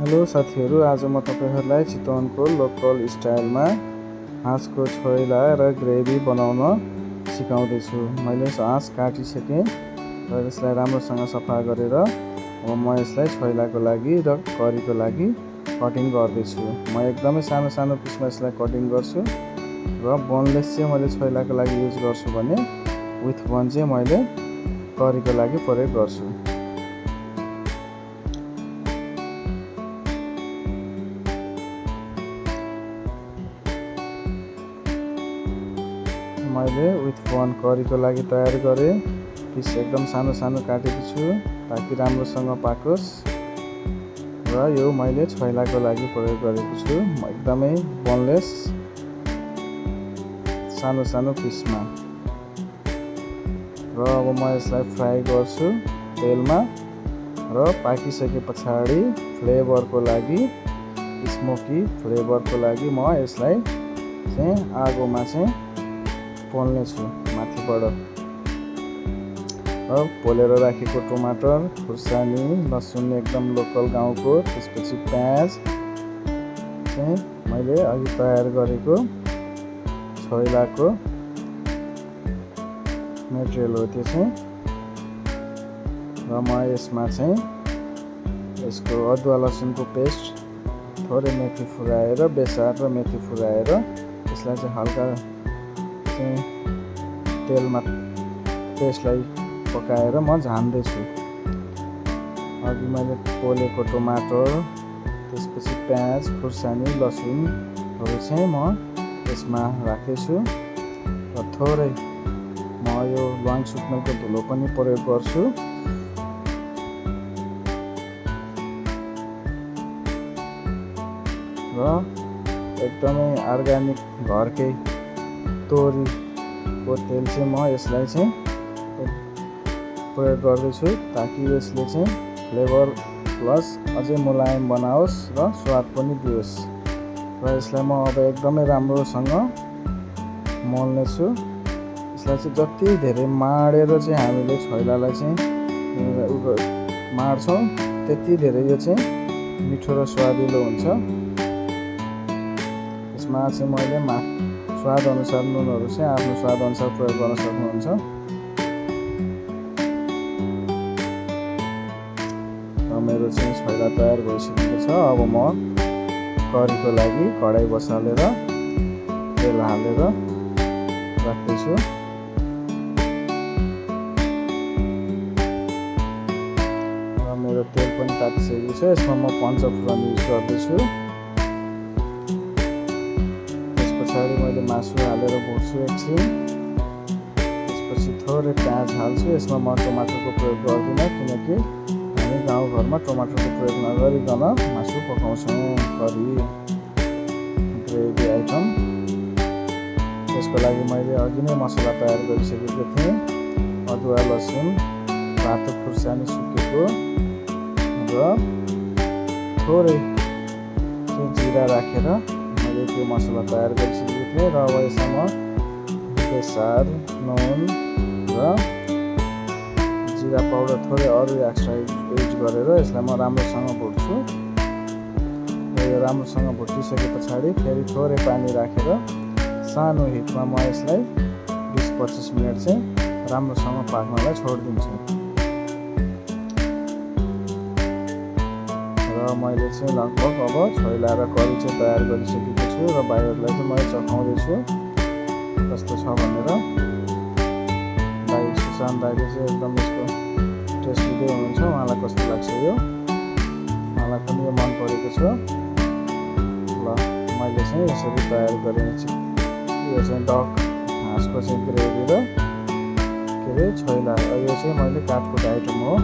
Hello साथीहरू, आज म तपाईहरुलाई चितवनको लोकल स्टाइलमा हाँसको छोइला र ग्रेभी बनाउन सिकाउँदै छु। मैले हाँस काटिसके र यसलाई राम्रोसँग सफा गरेर अब म यसलाई छोइलाको लागि र करीको लागि कटिङ गर्दै छु। म एकदमै सानो सानो पिसमा यसलाई कटिङ गर्छु र बोनलेस चाहिँ मैले छोइलाको लागि युज गर्छु भने विथ बोन चाहिँ मैले करीको लागि प्रयोग गर्छु। मैले विथ बोन करीको लागि तयार गरे। पिस एकदम सानो सानो काटेको छु ताकि राम्रोसँग पाकोस् र यो मैले छोइलाको लागि प्रयोग गरेको छु। एकदमै बोनलेस सानो सानो पिसमा र अब म यसलाई फ्राई गर्छु तेलमा र पाकिसके पछाडि फ्लेभरको लागि स्मोकी फ्लेभरको लागि म यसलाई चाहिँ आगोमा चाहिँ पोल्ने छु माथिबाट। र पोलेर राखेको टमाटर, खुर्सानी, लसुन एकदम लोकल गाउँको, त्यसपछि प्याज चाहिँ मैले अघि तयार गरेको छोइलाको मेटेरियल हो त्यो चाहिँ। र म यसमा चाहिँ यसको अदुवा लसुनको पेस्ट, थोरै मेथी फुराएर, बेसार र मेथी फुराएर यसलाई चाहिँ हल्का तेलमा पेस्टलाई पकाएर म झान्दै छु। अघि मैले पोलेको टमाटर, त्यसपछि प्याज, खुर्सानी, लसुनहरू चाहिँ म यसमा राख्दैछु र थोरै म यो ल्वाङ सुक्मेलको धुलो पनि प्रयोग गर्छु। र एकदमै अर्ग्यानिक घरकै तोरीको तेल चाहिँ म यसलाई चाहिँ प्रयोग गर्दैछु ताकि यसले चाहिँ फ्लेभर प्लस अझै मुलायम बनाओस् र स्वाद पनि दियोस्। र यसलाई म अब एकदमै राम्रोसँग मोल्ने छु। यसलाई चाहिँ जति धेरै माडेर चाहिँ हामीले छोइलालाई चाहिँ माड्छौँ त्यति धेरै यो चाहिँ मिठो र स्वादिलो हुन्छ। यसमा चाहिँ मैले स्वाद अनुसार नुनहरू चाहिँ आफ्नो स्वाद अनुसार प्रयोग गर्न सक्नुहुन्छ। र मेरो चाहिँ छोइला तयार भइसकेको छ। अब म करीको लागि कडाई बसालेर तेल हालेर राख्दैछु। र मेरो तेल पनि तातिसकेको छ। यसमा म पञ्चफोरन युज गर्दैछु। पछाडि मैले मासु हालेर भुट्छु एकछिन। त्यसपछि थोरै प्याज हाल्छु। यसमा म टमाटरको प्रयोग गर्दिनँ किनकि हामी गाउँघरमा टमाटरको प्रयोग नगरिकन मासु पकाउँछौँ, करी ग्रेभी आइटम। त्यसको लागि मैले अघि नै मसला तयार गरिसकेको थिएँ। अदुवा लसुन, रातो खुर्सानी सुकेको र थोरै जिरा राखेर मैले त्यो मसला तयार गरिसकेको थिएँ। र अब यसमा बेसार, नुन र जिरा पाउडर थोरै अरू एक्स्ट्रा युज गरेर यसलाई म राम्रोसँग भुट्छु। र यो राम्रोसँग भुटिसके पछाडि फेरि थोरै पानी राखेर सानो हिटमा म यसलाई 20-25 मिनट चाहिँ राम्रोसँग पाक्नलाई छोडिदिन्छु। र मैले चाहिँ लगभग अब छोइला र करी चाहिँ तयार गरिसकेको छु र भाइहरूलाई चाहिँ मैले चखाउँदैछु कस्तो छ भनेर। भाइ सुशान्त दाइले चाहिँ एकदम यसको टेस्ट लिँदै हुनुहुन्छ। उहाँलाई कस्तो लाग्छ यो, उहाँलाई पनि यो मन परेको छ। ल मैले चाहिँ यसरी तयार गरेँ। यो चाहिँ डक हाँसको चाहिँ ग्रेभी र के अरे छोइला। यो चाहिँ मैले काटको आइटम हो।